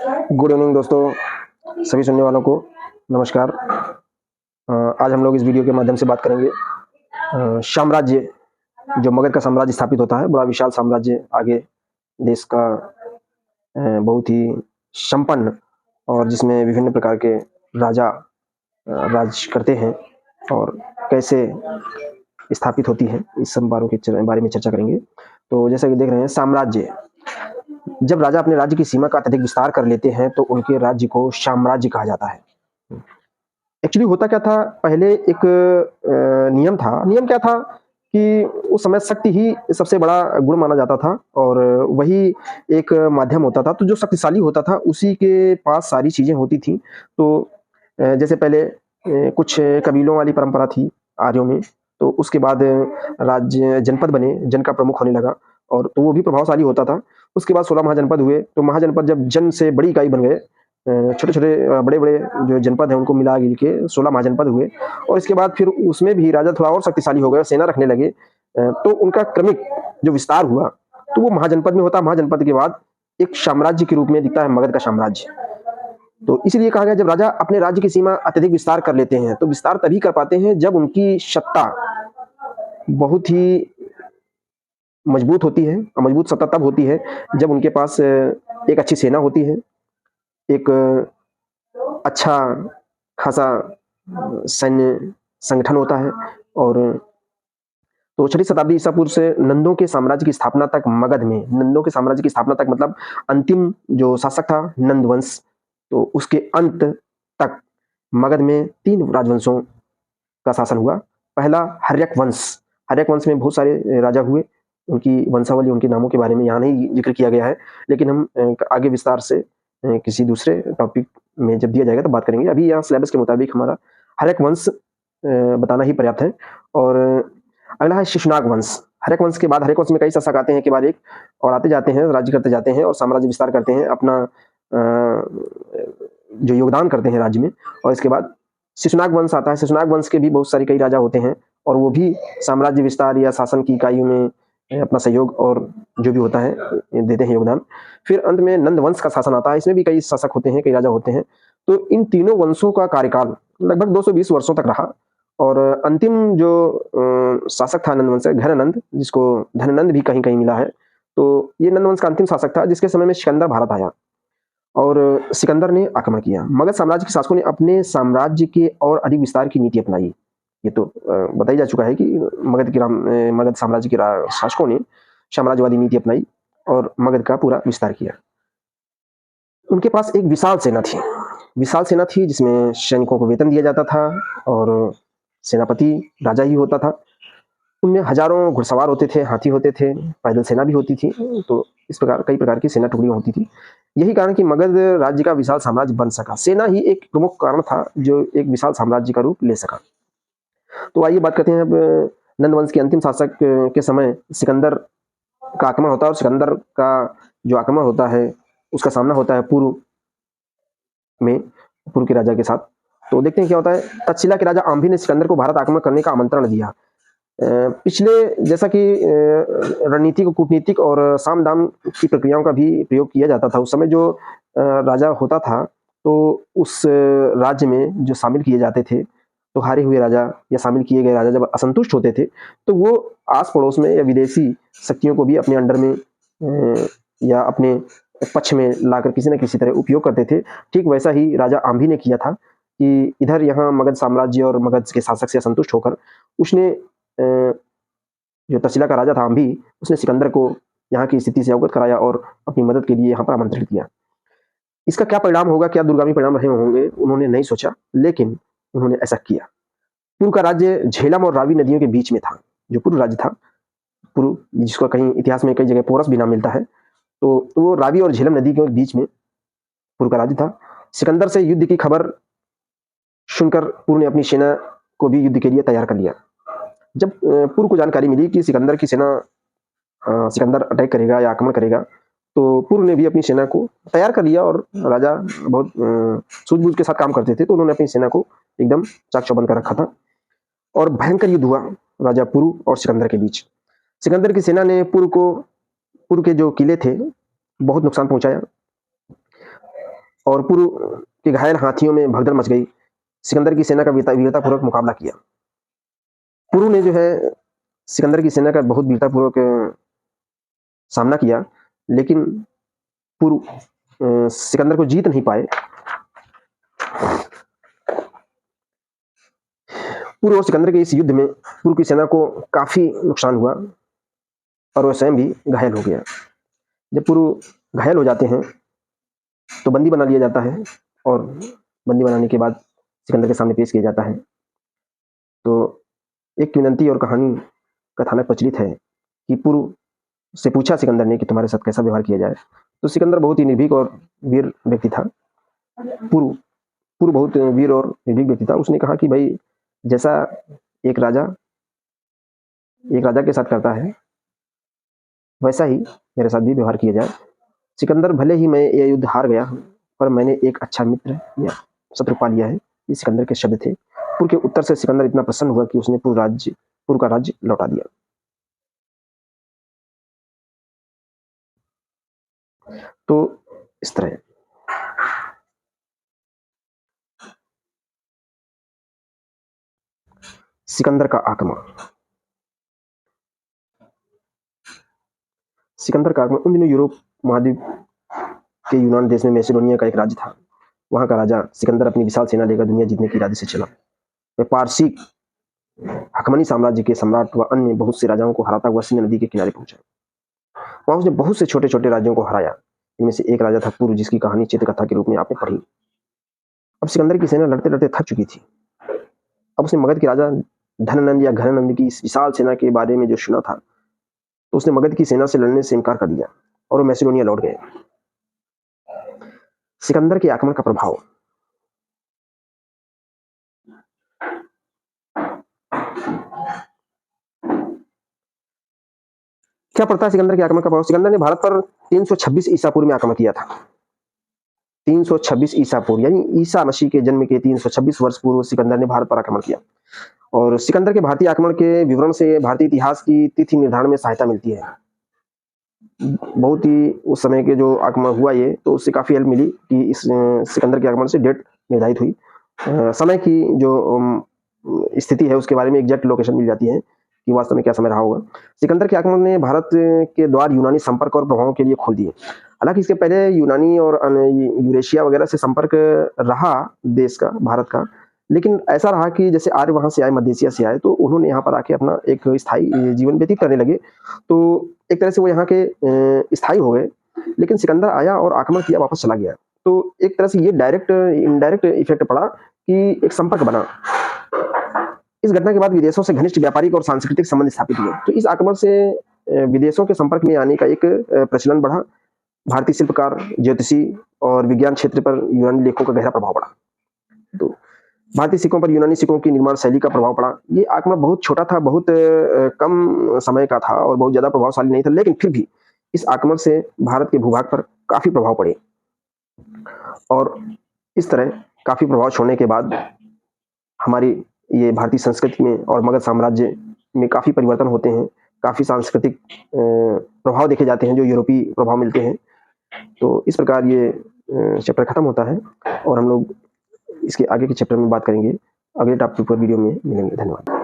Good evening दोस्तों, सभी सुनने वालों को नमस्कार। आज हम लोग इस वीडियो के माध्यम से बात करेंगे साम्राज्य, जो मगध का साम्राज्य स्थापित होता है, बड़ा विशाल साम्राज्य आगे देश का बहुत ही संपन्न और जिसमें विभिन्न प्रकार के राजा राज करते हैं और कैसे स्थापित होती है, इस सब बारे में चर्चा करेंगे। तो जैसा कि देख रहे हैं, साम्राज्य, जब राजा अपने राज्य की सीमा का अत्यधिक विस्तार कर लेते हैं तो उनके राज्य को साम्राज्य कहा जाता है। एक्चुअली होता क्या था, पहले एक नियम था। नियम क्या था कि उस समय शक्ति ही सबसे बड़ा गुण माना जाता था और वही एक माध्यम होता था। तो जो शक्तिशाली होता था उसी के पास सारी चीजें होती थी। तो जैसे पहले कुछ कबीलों वाली परंपरा थी आर्यों में, तो उसके बाद राज्य जनपद बने, जन का प्रमुख होने लगा और तो वो भी प्रभावशाली होता था। उसके बाद 16 महाजनपद हुए। तो महाजनपद जब जन से बड़ी इकाई बन गए, छोटे छोटे बड़े बड़े जो जनपद हैं उनको मिला गिल के 16 महाजनपद हुए। और इसके बाद फिर उसमें भी राजा थोड़ा और शक्तिशाली हो गए, सेना रखने लगे। तो उनका क्रमिक जो विस्तार हुआ तो वो महाजनपद में होता। महाजनपद के बाद एक साम्राज्य के रूप में दिखता है मगध का साम्राज्य। तो इसलिए कहा गया, जब राजा अपने राज्य की सीमा अत्यधिक विस्तार कर लेते हैं तो विस्तार तभी कर पाते हैं जब उनकी सत्ता बहुत ही मजबूत होती है। और मजबूत सत्ता तब होती है जब उनके पास एक अच्छी सेना होती है, एक अच्छा खासा सैन्य संगठन होता है। और तो 6वीं शताब्दी ईसा पूर्व से नंदों के साम्राज्य की स्थापना तक मगध में, नंदों के साम्राज्य की स्थापना तक मतलब अंतिम जो शासक था नंद वंश, तो उसके अंत तक मगध में 3 राजवंशों का शासन हुआ। पहला हर्यक वंश। हर्यक वंश में बहुत सारे राजा हुए, उनकी वंशावली, उनके नामों के बारे में यहाँ नहीं जिक्र किया गया है, लेकिन हम आगे विस्तार से किसी दूसरे टॉपिक में जब दिया जाएगा तो बात करेंगे। अभी यहाँ सिलेबस के मुताबिक हमारा हर्यक वंश बताना ही पर्याप्त है। और अगला है शिशुनाग वंश। हर्यक वंश के बाद, हर्यक वंश में कई शासक आते हैं के बाद एक, और आते जाते हैं, राज्य करते जाते हैं और साम्राज्य विस्तार करते हैं, अपना जो योगदान करते हैं राज्य में। और इसके बाद शिशुनाग वंश आता है। शिशुनाग वंश के भी बहुत सारे कई राजा होते हैं और वो भी साम्राज्य विस्तार या शासन की इकाइयों में अपना सहयोग और जो भी होता है देते हैं योगदान। फिर अंत में नंद वंश का शासन आता है। इसमें भी कई शासक होते हैं, कई राजा होते हैं। तो इन तीनों वंशों का कार्यकाल लगभग 220 वर्षों तक रहा। और अंतिम जो शासक था नंद वंश, घननंद, जिसको धननंद भी कहीं कहीं मिला है, तो ये नंद वंश का अंतिम शासक था, जिसके समय में सिकंदर भारत आया और सिकंदर ने आक्रमण किया। मगध साम्राज्य के शासकों ने अपने साम्राज्य के और अधिक विस्तार की नीति अपनाई। ये तो बताई जा चुका है कि मगध साम्राज्य के शासकों ने साम्राज्यवादी नीति अपनाई और मगध का पूरा विस्तार किया। उनके पास एक विशाल सेना थी। विशाल सेना थी जिसमें सैनिकों को वेतन दिया जाता था और सेनापति राजा ही होता था। उनमें हजारों घुड़सवार होते थे, हाथी होते थे, पैदल सेना भी होती थी। तो इस प्रकार कई प्रकार की सेना टुकड़ियां होती थी। यही कारण कि मगध राज्य का विशाल साम्राज्य बन सका। सेना ही एक प्रमुख कारण था जो एक विशाल साम्राज्य का रूप ले सका। तो आइए बात करते हैं अब नंद वंश के अंतिम शासक के समय सिकंदर का आक्रमण होता है। और सिकंदर का जो आक्रमण होता है उसका सामना होता है पूर्व के राजा के साथ। तो देखते हैं क्या होता है। तक्षशिला के राजा आम्भी ने सिकंदर को भारत आक्रमण करने का आमंत्रण दिया। पिछले जैसा कि रणनीतिक, कूटनीतिक और साम दाम की प्रक्रियाओं का भी प्रयोग किया जाता था। उस समय जो राजा होता था तो उस राज्य में जो शामिल किए जाते थे, तो हारे हुए राजा या शामिल किए गए राजा जब असंतुष्ट होते थे तो वो आस पड़ोस में या विदेशी शक्तियों को भी अपने अंडर में या अपने पक्ष में लाकर किसी न किसी तरह उपयोग करते थे। ठीक वैसा ही राजा आम्भी ने किया था कि इधर यहाँ मगध साम्राज्य और मगध के शासक से असंतुष्ट होकर उसने जो तक्षशिला का राजा था आम्भी, उसने सिकंदर को यहाँ की स्थिति से अवगत कराया और अपनी मदद के लिए यहाँ पर आमंत्रित किया। इसका क्या परिणाम होगा, क्या दूरगामी परिणाम रहे होंगे, उन्होंने नहीं सोचा, लेकिन उन्होंने ऐसा किया। पूर्व का राज्य झेलम और रावी नदियों के बीच में था। जो पूर्व राज्य था, पूर्व, जिसका कहीं इतिहास में कई जगह पोरस भी नाम मिलता है, तो वो रावी और झेलम नदी के बीच में पूर्व का राज्य था। सिकंदर से युद्ध की खबर सुनकर पूर्व ने अपनी सेना को भी युद्ध के लिए तैयार कर लिया। जब पूर्व को जानकारी मिली कि सिकंदर की सेना, सिकंदर अटैक करेगा या आक्रमण करेगा, तो पूर्व ने भी अपनी सेना को तैयार कर लिया। और राजा बहुत सूझबूझ के साथ काम करते थे, तो उन्होंने अपनी सेना को एकदम चाक चौबंद कर रखा था। और भयंकर युद्ध हुआ राजा पूर्व और सिकंदर के बीच। सिकंदर की सेना ने पूर्व के जो किले थे बहुत नुकसान पहुंचाया। और पुरु के घायल हाथियों में भगदड़ मच गई। सिकंदर की सेना का वीरतापूर्वक मुकाबला किया। पुरु ने जो है सिकंदर की सेना का बहुत वीरतापूर्वक सामना किया, लेकिन पुरु सिकंदर को जीत नहीं पाए। पुरु और सिकंदर के इस युद्ध में पुरु की सेना को काफी नुकसान हुआ और वह स्वयं भी घायल हो गया। जब पुरु घायल हो जाते हैं तो बंदी बना लिया जाता है और बंदी बनाने के बाद सिकंदर के सामने पेश किया जाता है। तो एक किंवदंती और कहानी कथानक प्रचलित है कि पुरु से पूछा सिकंदर ने कि तुम्हारे साथ कैसा व्यवहार किया जाए। तो सिकंदर बहुत ही निर्भीक और वीर व्यक्ति था। पुरु बहुत वीर और निर्भीक व्यक्ति था। उसने कहा कि भाई, जैसा एक राजा के साथ करता है वैसा ही मेरे साथ भी व्यवहार किया जाए। सिकंदर, भले ही मैं यह युद्ध हार गया पर मैंने एक अच्छा मित्र या शत्रु पा लिया है। ये सिकंदर के शब्द थे। पुरु के उत्तर से सिकंदर इतना प्रसन्न हुआ कि उसने पुरु का राज्य लौटा दिया। तो इस तरह सिकंदर का आक्रमण। सिकंदर का आक्रमण उन दिनों यूरोप महाद्वीप के यूनान देश में मैसेडोनिया का एक राज्य था। वहां का राजा सिकंदर अपनी विशाल सेना लेकर दुनिया जीतने के इरादे से चला। वह पारसी हकमनी साम्राज्य के सम्राट व अन्य बहुत से राजाओं को हराता हुआ सिंध नदी के किनारे पहुंचा। वहां उसने बहुत से छोटे छोटे राज्यों को हराया। इनमें से एक राजा था पुरु, जिसकी कहानी चित्रकथा के रूप में आपने पढ़ी। अब सिकंदर की सेना लड़ते लड़ते थक चुकी थी। अब उसने मगध के राजा धननंद या घननंद की इस विशाल सेना के बारे में जो सुना था, तो उसने मगध की सेना से लड़ने से इनकार कर दिया और वो मैसेडोनिया लौट गए। सिकंदर के आक्रमण का प्रभाव। क्या पड़ता है सिकंदर के आक्रमण का प्रभाव? सिकंदर ने भारत पर 326 ईसा पूर्व में आक्रमण किया था। 326 ईसा पूर्व, यानी ईसा मसीह के जन्म के 326 वर्ष पूर्व सिकंदर ने भारत पर आक्रमण किया। और सिकंदर के भारतीय आक्रमण के विवरण से भारतीय इतिहास की तिथि निर्धारण में सहायता मिलती है। बहुत ही उस समय के जो आक्रमण हुआ ये, तो उससे काफी हेल्प मिली कि इस सिकंदर के आक्रमण से डेट निर्धारित हुई। समय की जो स्थिति है उसके बारे में एग्जैक्ट लोकेशन मिल जाती है कि वास्तव में क्या समय रहा होगा। सिकंदर के आक्रमण ने भारत के द्वार यूनानी संपर्क और प्रभावों के लिए खोल दिए। हालांकि इसके पहले यूनानी और यूरेशिया वगैरह से संपर्क रहा देश का, भारत का, लेकिन ऐसा रहा कि जैसे आर्य वहां से आए, मध्य एशिया से आए, तो उन्होंने यहाँ पर आके अपना एक स्थायी जीवन व्यतीत करने लगे। तो एक तरह से वो यहाँ के स्थायी हो गए। लेकिन सिकंदर आया और आक्रमण किया, वापस चला गया। तो एक तरह से ये डायरेक्ट इनडायरेक्ट इफेक्ट पड़ा कि एक संपर्क बना। इस घटना के बाद विदेशों से घनिष्ठ व्यापारिक और सांस्कृतिक संबंध स्थापित हुए। तो इस आक्रमण से विदेशों के संपर्क में आने का एक प्रचलन बढ़ा। भारतीय शिल्पकार, ज्योतिषी और विज्ञान क्षेत्र पर यूनानी लेखों का गहरा प्रभाव पड़ा। तो भारतीय सिक्कों पर यूनानी सिक्कों की निर्माण शैली का प्रभाव पड़ा। ये आक्रमण बहुत छोटा था, बहुत कम समय का था और बहुत ज्यादा प्रभावशाली नहीं था, लेकिन फिर भी इस आक्रमण से भारत के भूभाग पर काफी प्रभाव पड़े। और इस तरह काफी प्रभाव छोड़ने के बाद हमारी ये भारतीय संस्कृति में और मगध साम्राज्य में काफी परिवर्तन होते हैं। काफी सांस्कृतिक प्रभाव देखे जाते हैं जो यूरोपीय प्रभाव मिलते हैं। तो इस प्रकार ये चैप्टर खत्म होता है और हम लोग इसके आगे के चैप्टर में बात करेंगे। अगले टॉपिक पर वीडियो में मिलेंगे। धन्यवाद।